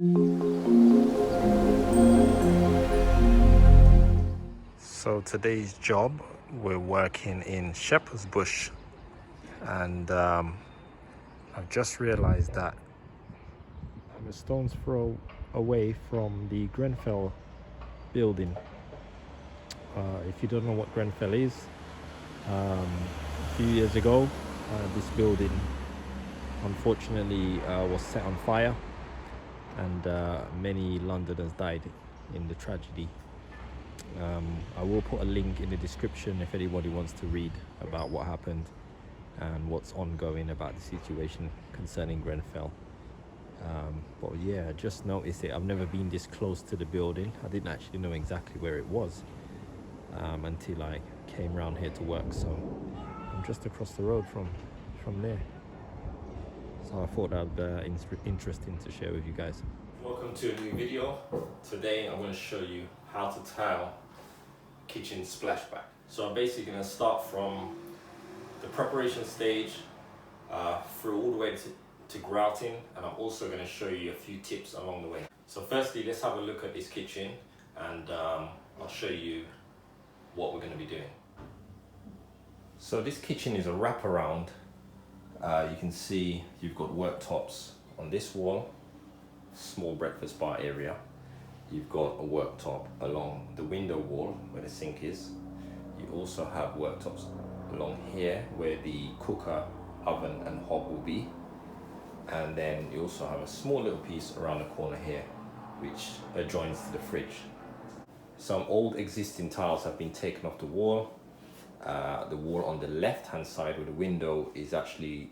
So today's job, we're working in Shepherd's Bush, and I've just realized that I'm a stone's throw away from the Grenfell building. If you don't know what Grenfell is, a few years ago, this building unfortunately was set on fire, and many Londoners died in the tragedy. I will put a link in the description if anybody wants to read about what happened and what's ongoing about the situation concerning Grenfell. But yeah, I just noticed it. I've never been this close to the building. I didn't actually know exactly where it was until I came around here to work. So I'm just across the road from there. So I thought that would be interesting to share with you guys. Welcome to a new video. Today I'm going to show you how to tile kitchen splashback. So I'm basically going to start from the preparation stage through all the way to grouting, and I'm also going to show you a few tips along the way. So firstly, let's have a look at this kitchen, and I'll show you what we're going to be doing. So this kitchen is a wraparound. You can see you've got worktops on this wall, small breakfast bar area. You've got a worktop along the window wall where the sink is. You also have worktops along here where the cooker, oven and hob will be. And then you also have a small little piece around the corner here which adjoins to the fridge. Some old existing tiles have been taken off the wall. The wall on the left hand side of the window is actually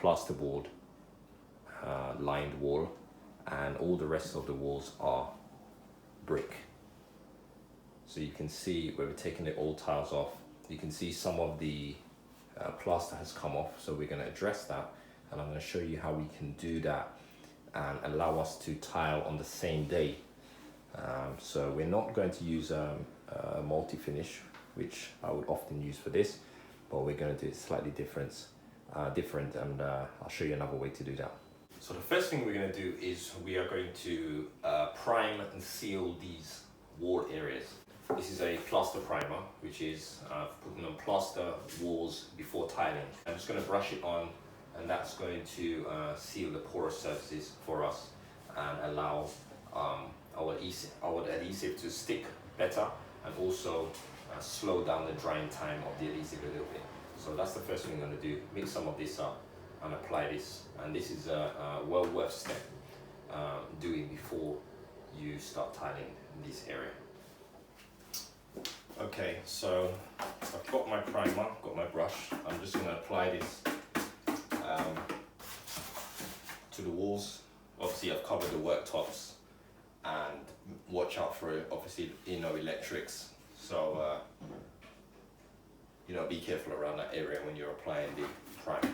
plasterboard lined wall, and all the rest of the walls are brick. So you can see where we're taking the old tiles off. You can see some of the plaster has come off, so we're going to address that, and I'm going to show you how we can do that and allow us to tile on the same day. So we're not going to use a multi-finish, which I would often use for this, but we're going to do it slightly different, and I'll show you another way to do that. So the first thing we're going to do is we are going to prime and seal these wall areas. This is a plaster primer, which is putting on plaster walls before tiling. I'm just going to brush it on, and that's going to seal the porous surfaces for us and allow our adhesive to stick better, and also slow down the drying time of the adhesive a little bit. So that's the first thing I'm going to do, mix some of this up and apply this, and this is a well worth step doing before you start tiling in this area. Okay, so I've got my primer, got my brush. I'm just going to apply this to the walls. Obviously I've covered the worktops, and watch out for obviously electrics, so be careful around that area when you're applying the primer.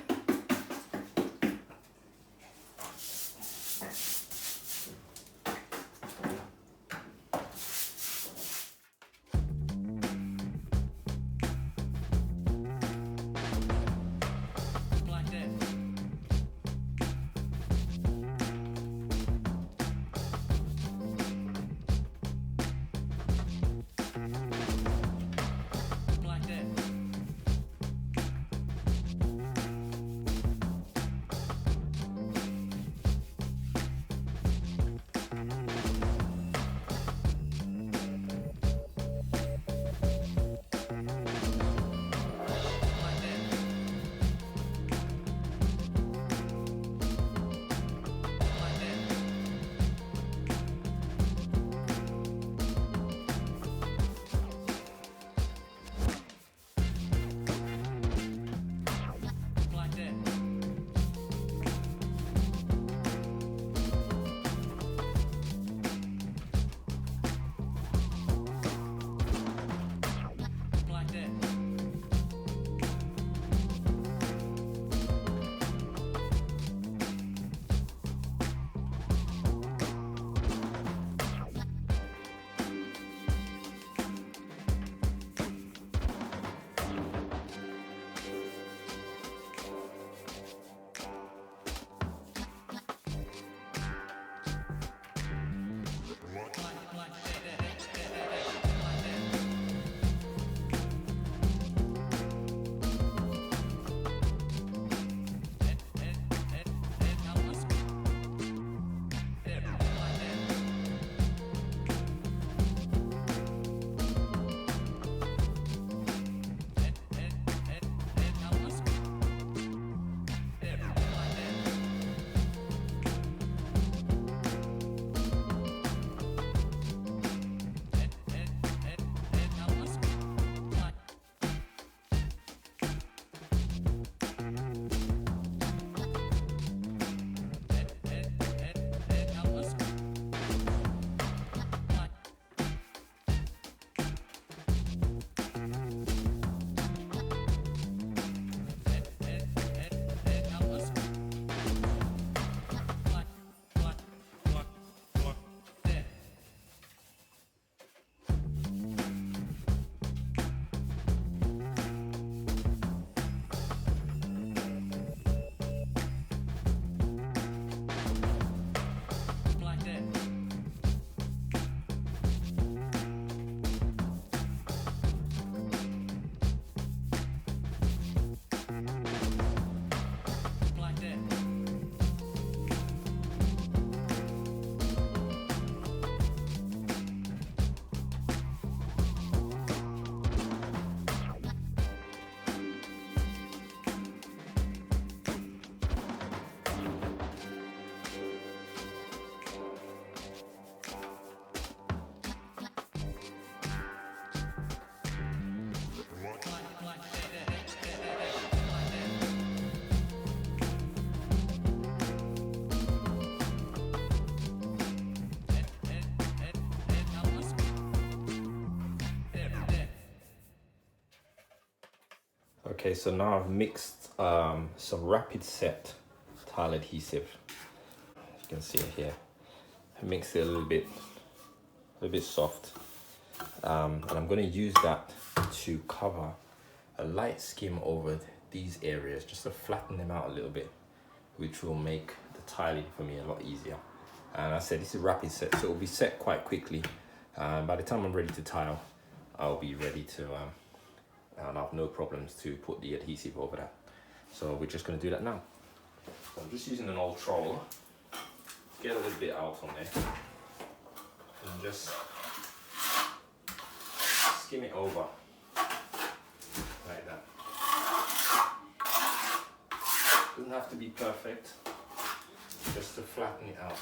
Okay, so now I've mixed some rapid set tile adhesive. You can see it here. I mixed it a little bit soft, and I'm going to use that to cover a light skim over these areas, just to flatten them out a little bit, which will make the tiling for me a lot easier. And I said this is rapid set, so it will be set quite quickly. By the time I'm ready to tile, I'll be ready to, and I'll have no problems to put the adhesive over that. So we're just going to do that now. So I'm just using an old trowel, get a little bit out on there, and just skim it over like that. Doesn't have to be perfect, just to flatten it out.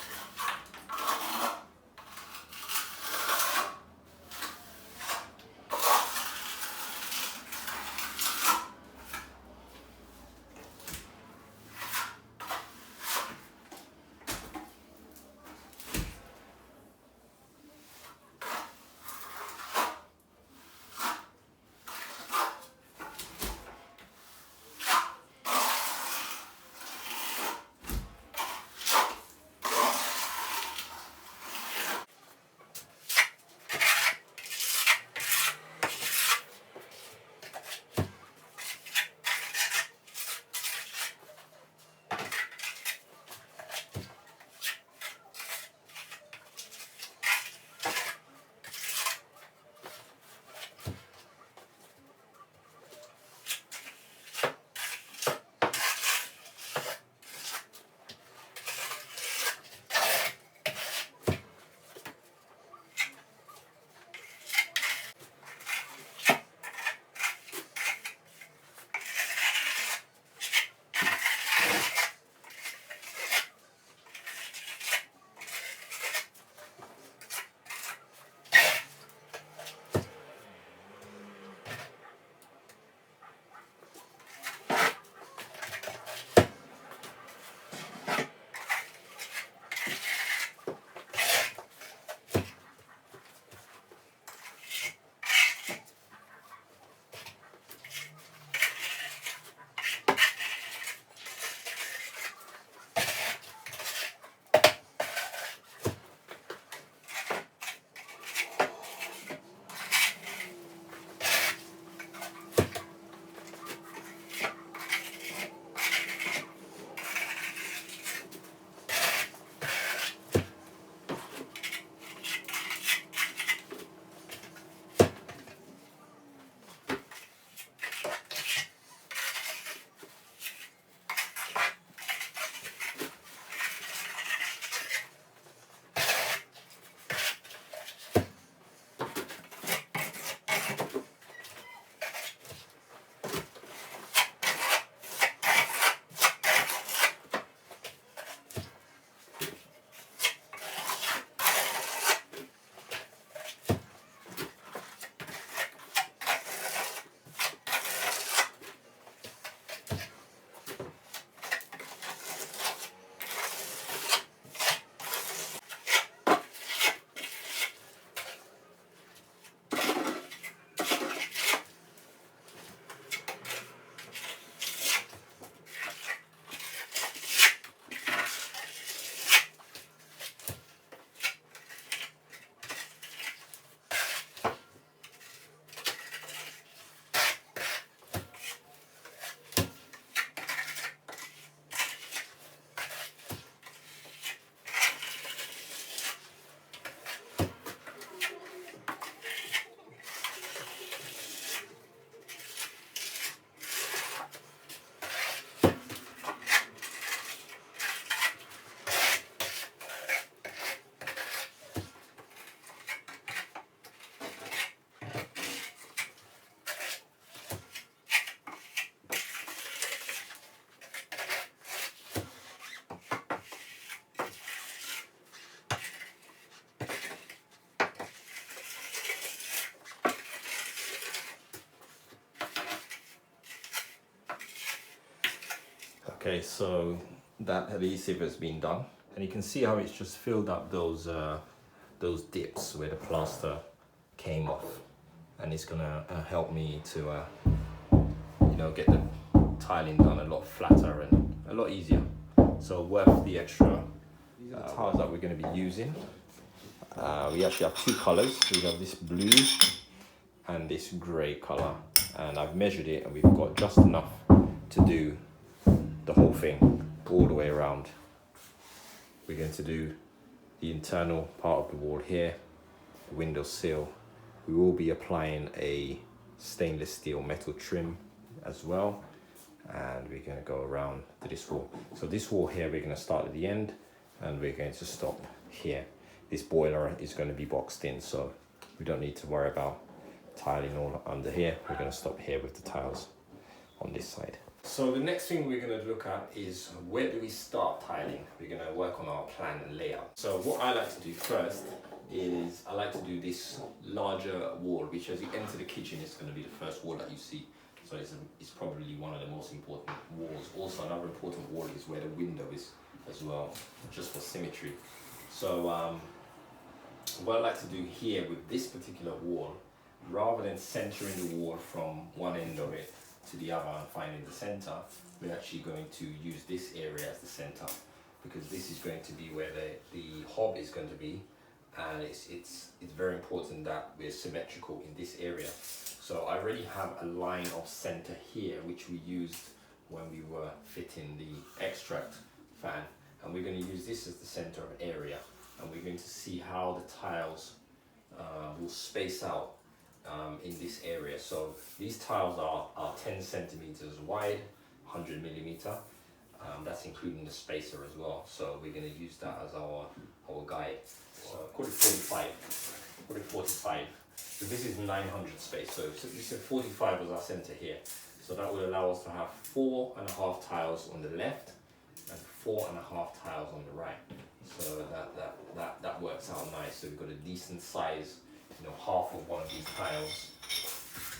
Okay, so that adhesive has been done, and you can see how it's just filled up those dips where the plaster came off, and it's gonna help me to get the tiling done a lot flatter and a lot easier. So worth the extra. These are the tiles that we're going to be using. We actually have two colors. We have this blue and this grey color, and I've measured it and we've got just enough to do the whole thing all the way around. We're going to do the internal part of the wall here, the window sill. We will be applying a stainless steel metal trim as well, and we're going to go around to this wall. So this wall here, we're going to start at the end and we're going to stop here. This boiler is going to be boxed in, so we don't need to worry about tiling all under here. We're going to stop here with the tiles on this side. So the next thing we're going to look at is, where do we start tiling? We're going to work on our plan and layout. So what I like to do first is I like to do this larger wall, which as you enter the kitchen is going to be the first wall that you see. So it's probably one of the most important walls. Also another important wall is where the window is as well, just for symmetry. So what I like to do here with this particular wall, rather than centering the wall from one end of it to the other and finding the center, we're actually going to use this area as the center, because this is going to be where the hob is going to be, and it's very important that we're symmetrical in this area. So I already have a line of center here, which we used when we were fitting the extract fan, and we're going to use this as the center of area, and we're going to see how the tiles will space out in this area. So these tiles are 10 centimeters wide, 100 millimeter. That's including the spacer as well. So we're going to use that as our guide. So call it 45, call it 45. So this is 900 space. So we said 45 was our center here. So that will allow us to have 4.5 tiles on the left and 4.5 tiles on the right. So that works out nice. So we've got a decent size, half of one of these tiles,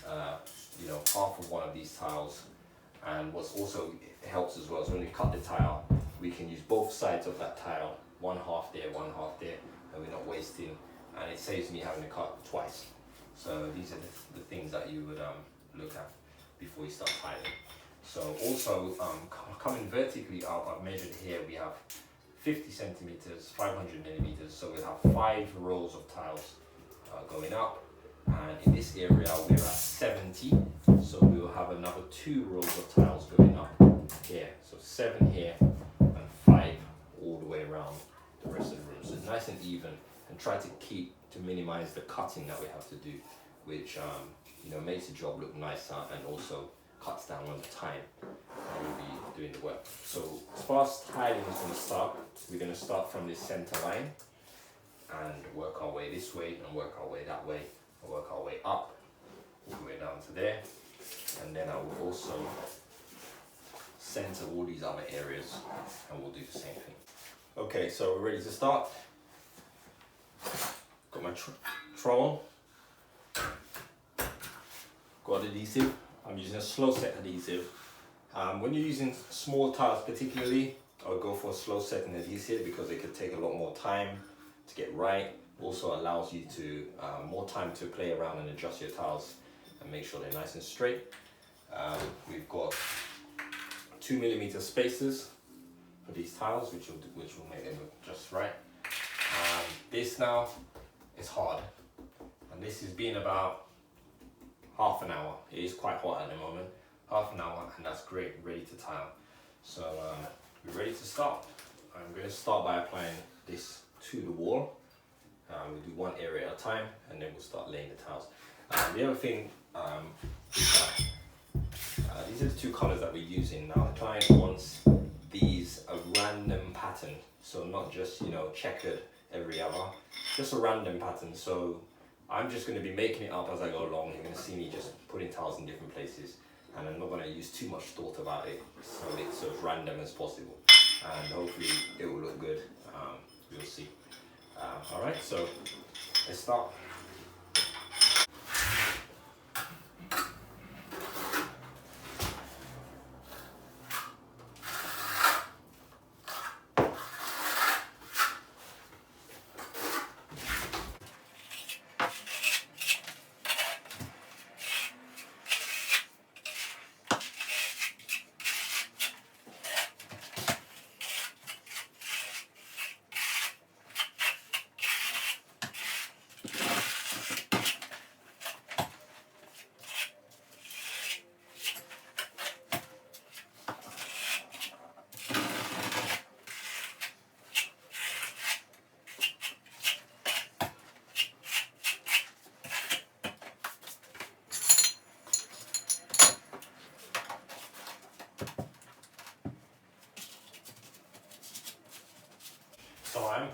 half of one of these tiles. And what's also helps as well is when we cut the tile, we can use both sides of that tile, one half there, and we're not wasting, and it saves me having to cut twice. So these are the things that you would look at before you start tiling. So also coming vertically out, I've measured here, we have 50 centimeters, 500 millimeters, so we'll have 5 rows of tiles going up, and in this area we're at 70, so we'll have another 2 rows of tiles going up here, so 7 here and 5 all the way around the rest of the room. So it's nice and even, and try to minimize the cutting that we have to do, which makes the job look nicer and also cuts down on the time that we'll be doing the work. So as far as tiling is going to start, we're going to start from this center line and work our way this way and work our way that way and work our way up all the way down to there, and then I will also center all these other areas and we'll do the same thing. Okay, so we're ready to start. Got my trowel, got adhesive. I'm using a slow set adhesive. When you're using small tiles particularly, I would go for a slow setting adhesive because it could take a lot more time to get right. Also allows you to more time to play around and adjust your tiles and make sure they're nice and straight. We've got 2 millimeter spacers for these tiles, which will make them look just right. This now is hard, and this has been about half an hour. It is quite hot at the moment. Half an hour, and that's great, ready to tile. So we're ready to start. I'm going to start by applying this to the wall. We'll do one area at a time, and then we'll start laying the tiles. The other thing is that these are the 2 colors that we're using. Now the client wants these a random pattern, so not just checkered every other, just a random pattern. So I'm just going to be making it up as I go along. You're going to see me just putting tiles in different places, and I'm not going to use too much thought about it, so it's as random as possible, and hopefully it will look good. We'll see. Alright, so let's start.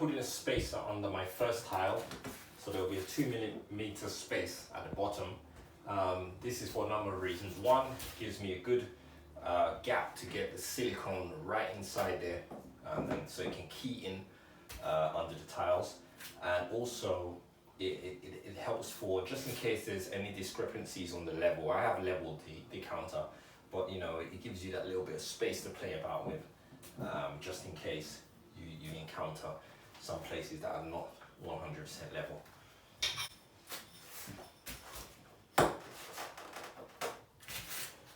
putting a spacer under my first tile, so there will be a 2mm space at the bottom. This is for a number of reasons. One, gives me a good gap to get the silicone right inside there, and so it can key in under the tiles. And also it helps for, just in case there's any discrepancies on the level. I have leveled the counter, but you know, it gives you that little bit of space to play about with, just in case you encounter some places that are not 100% level.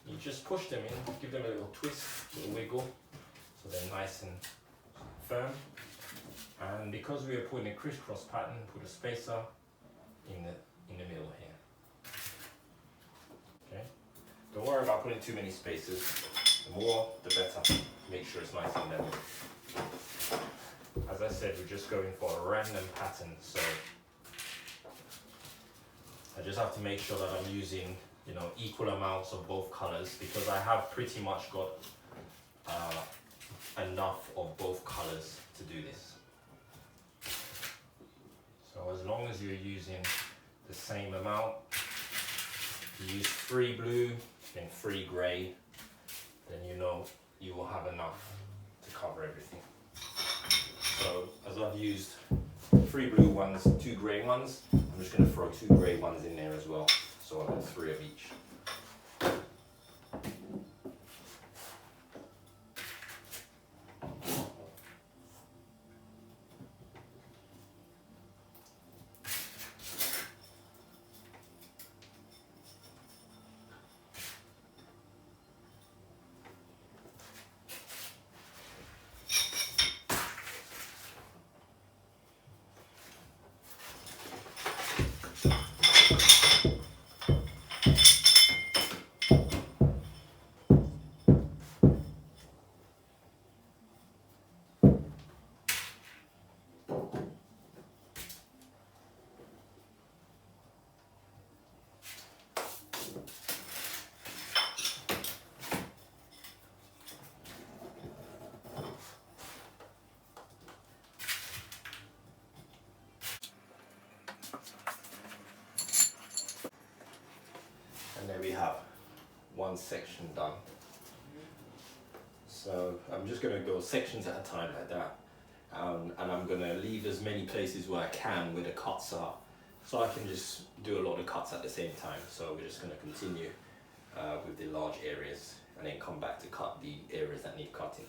You just push them in, give them a little twist, a little wiggle, so they're nice and firm. And because we are putting a crisscross pattern, put a spacer in the middle here. Okay. Don't worry about putting too many spacers. The more, the better. Make sure it's nice and level. As I said, we're just going for a random pattern, so I just have to make sure that I'm using, you know, equal amounts of both colors, because I have pretty much got enough of both colors to do this. So as long as you're using the same amount, you use 3 blue and 3 grey, then you know you will have enough to cover everything. So as I've used 3 blue ones, 2 grey ones, I'm just going to throw 2 grey ones in there as well. So I've got 3 of each. And there we have one section done. So I'm just going to go sections at a time like that, and I'm going to leave as many places where I can where the cuts are, so I can just do a lot of cuts at the same time. So we're just going to continue with the large areas and then come back to cut the areas that need cutting.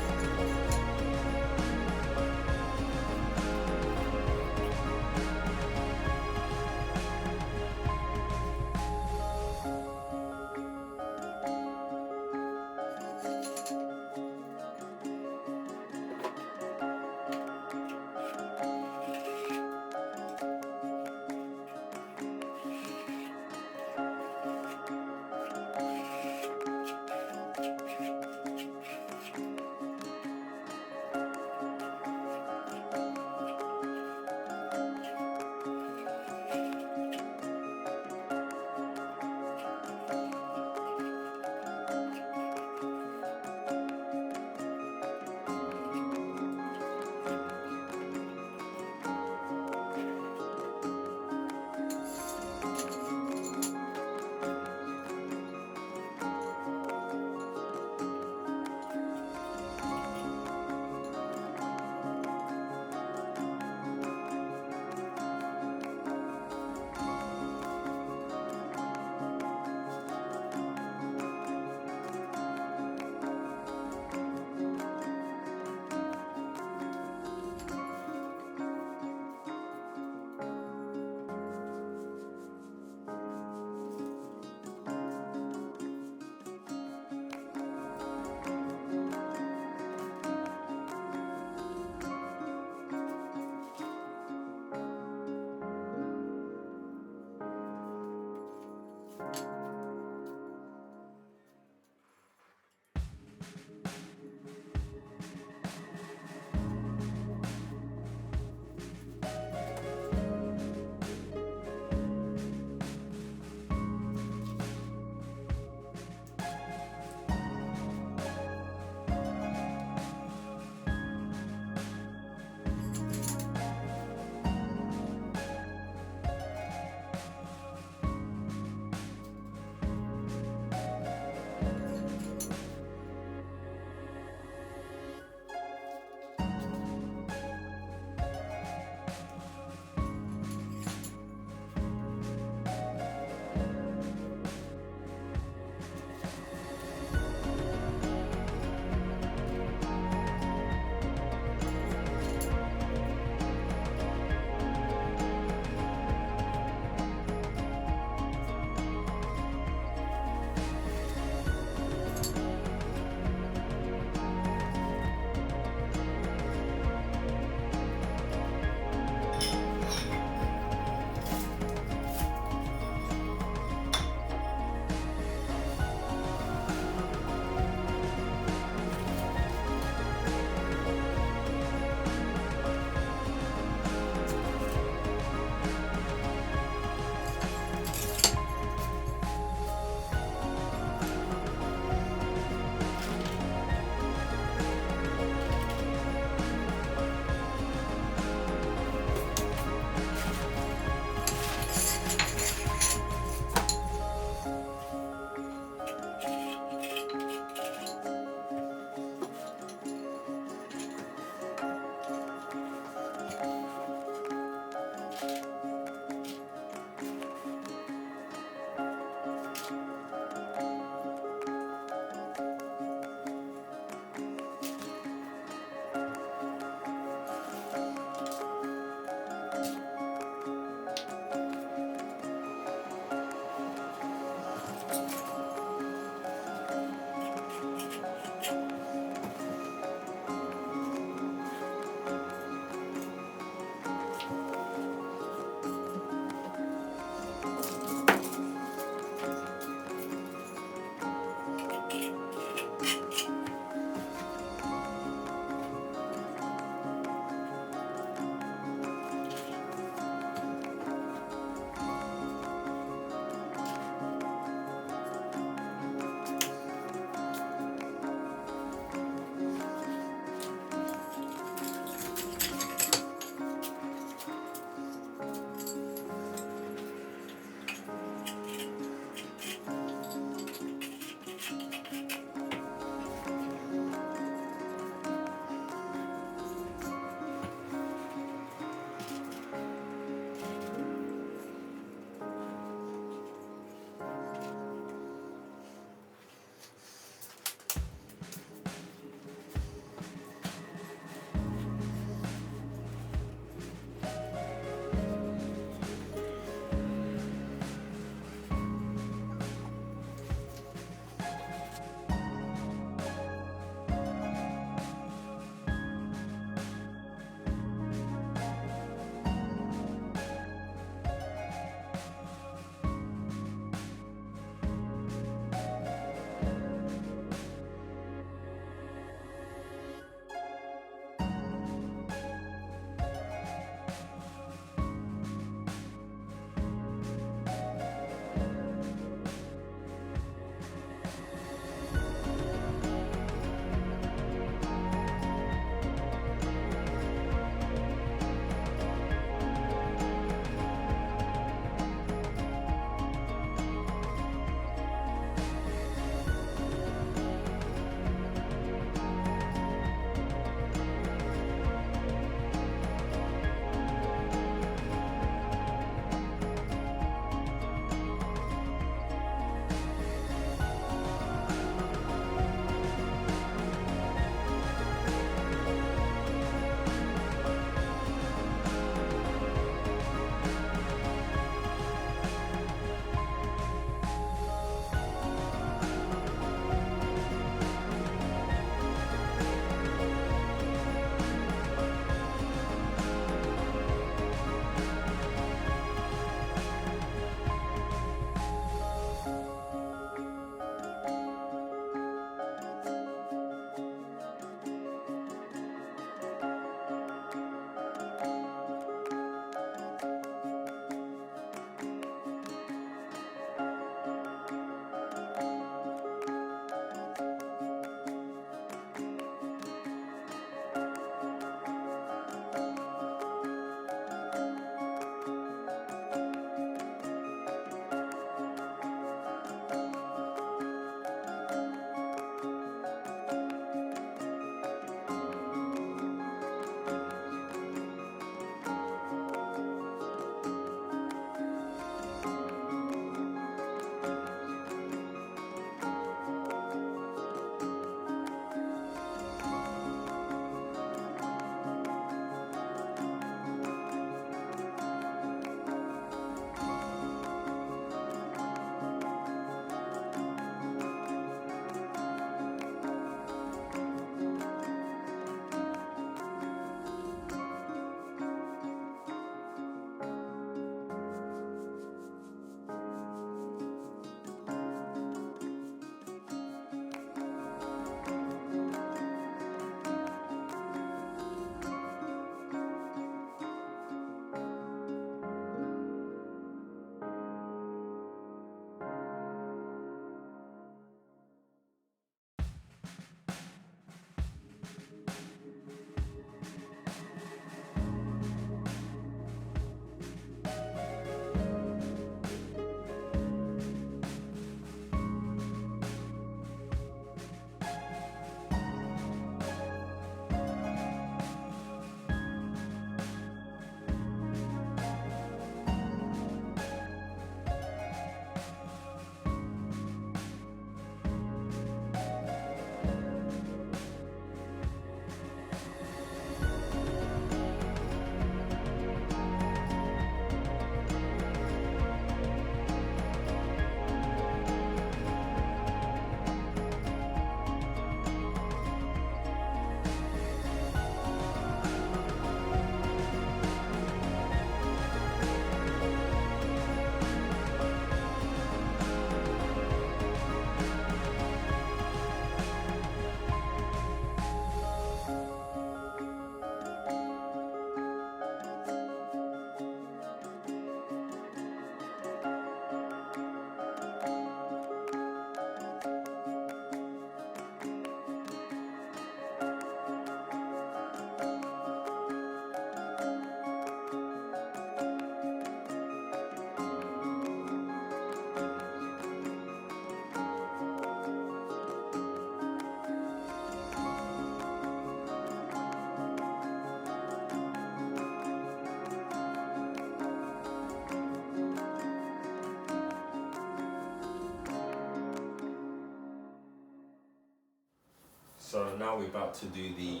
So now we're about to do the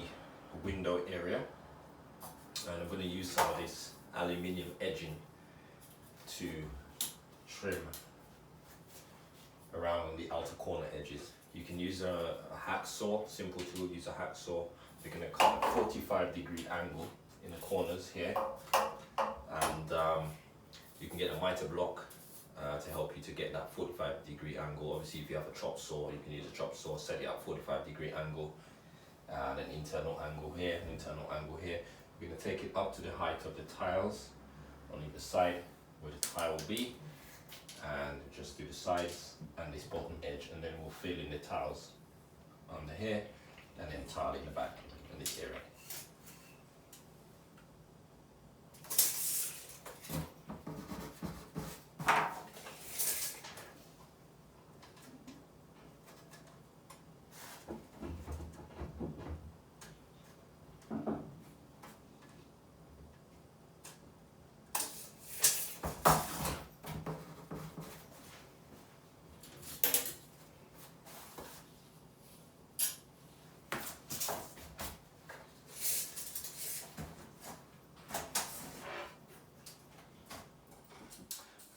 window area, and I'm going to use some of this aluminium edging to trim around the outer corner edges. You can use a hacksaw, simple tool, use a hacksaw. We're going to cut a 45-degree angle in the corners here, and you can get a miter block to help you to get that 45-degree angle. Obviously, if you have a chop saw, you can use a chop saw, set it up 45-degree angle, and an internal angle here, an internal angle here. We're going to take it up to the height of the tiles on either side where the tile will be, and just do the sides and this bottom edge, and then we'll fill in the tiles under here and then tile in the back in this area.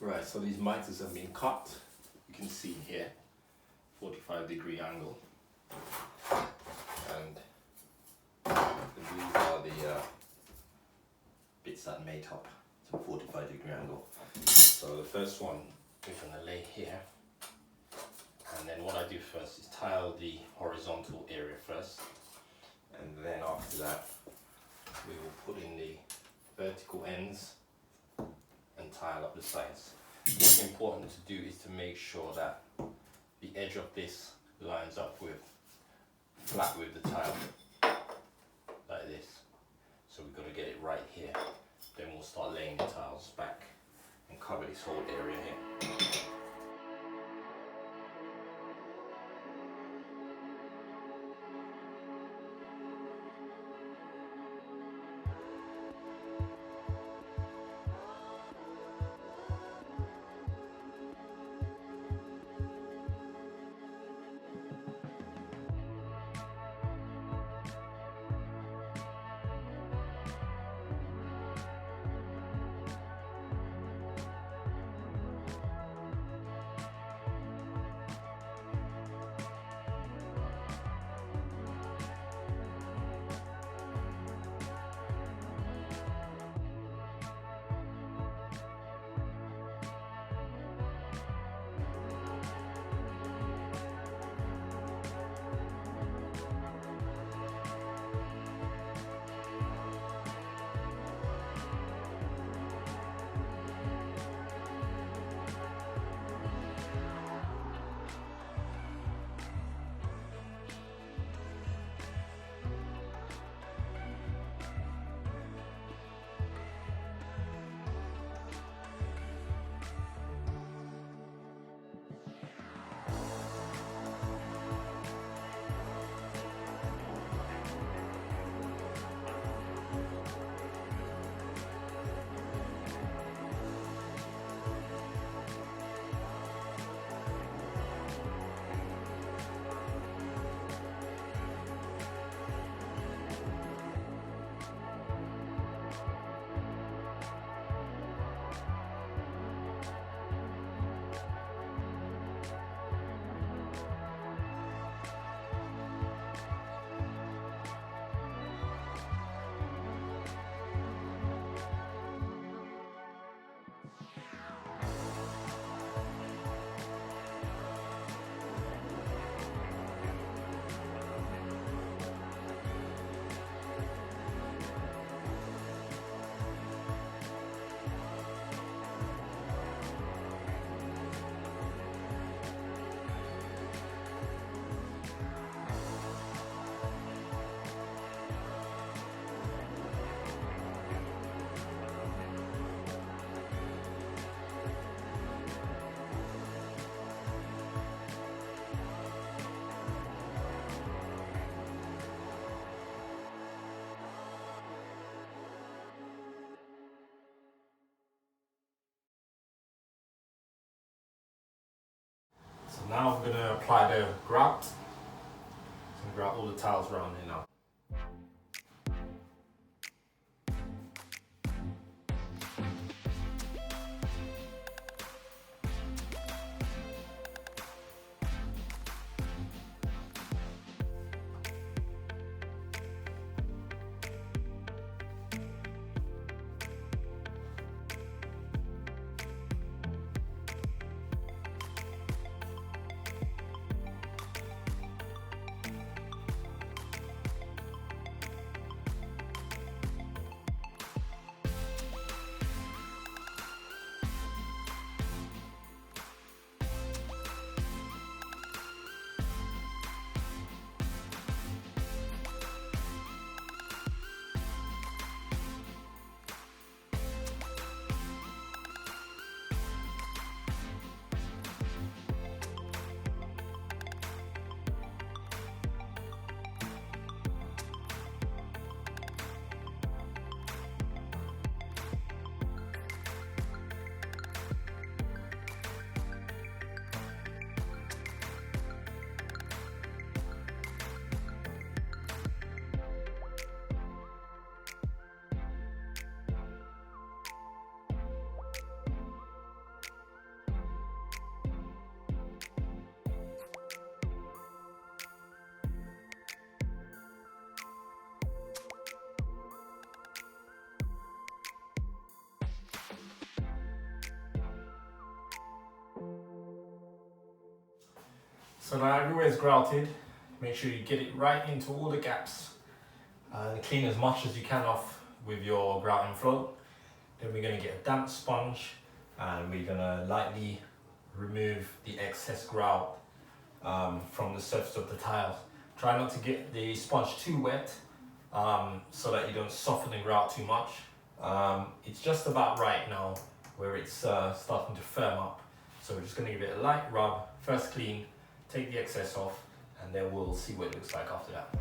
Right, so these miters have been cut. You can see here, 45-degree angle, and these are the bits that made up to 45-degree angle. So the first one we're going to lay here, and then what I do first is tile the horizontal area first, and then after that we will put in the vertical ends and tile up the sides. What's important to do is to make sure that the edge of this lines up with flat with the tile, like this. So we've got to get it right here. Then we'll start laying the tiles back and cover this whole area here. Now I'm going to apply the grout. So grout all the tiles around here now. So now everywhere's grouted. Make sure you get it right into all the gaps. Clean as much as you can off with your grouting float. Then we're going to get a damp sponge and we're going to lightly remove the excess grout from the surface of the tiles. Try not to get the sponge too wet so that you don't soften the grout too much. It's just about right now where it's starting to firm up. So we're just going to give it a light rub, first clean, take the excess off, and then we'll see what it looks like after that.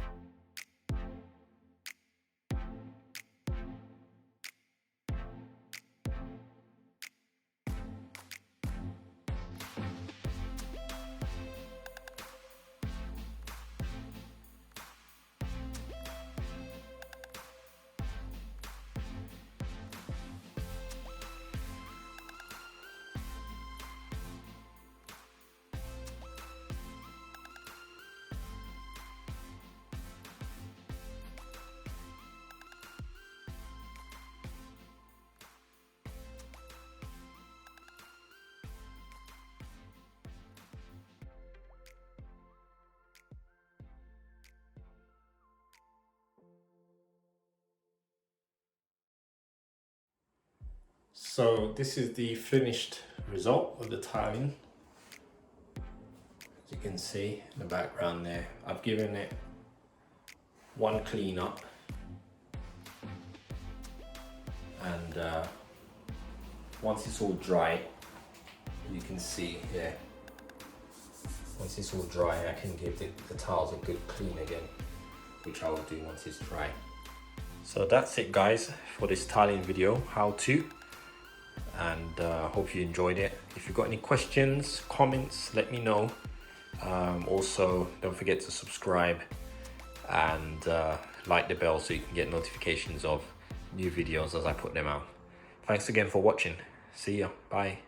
So this is the finished result of the tiling. As you can see in the background there, I've given it one clean up, and once it's all dry, you can see here, once it's all dry, I can give the tiles a good clean again, which I will do once it's dry. So that's it guys for this tiling video, how to. And hope you enjoyed it. If you've got any questions, comments, let me know. Also, don't forget to subscribe and like the bell so you can get notifications of new videos as I put them out. Thanks again for watching. See ya. Bye.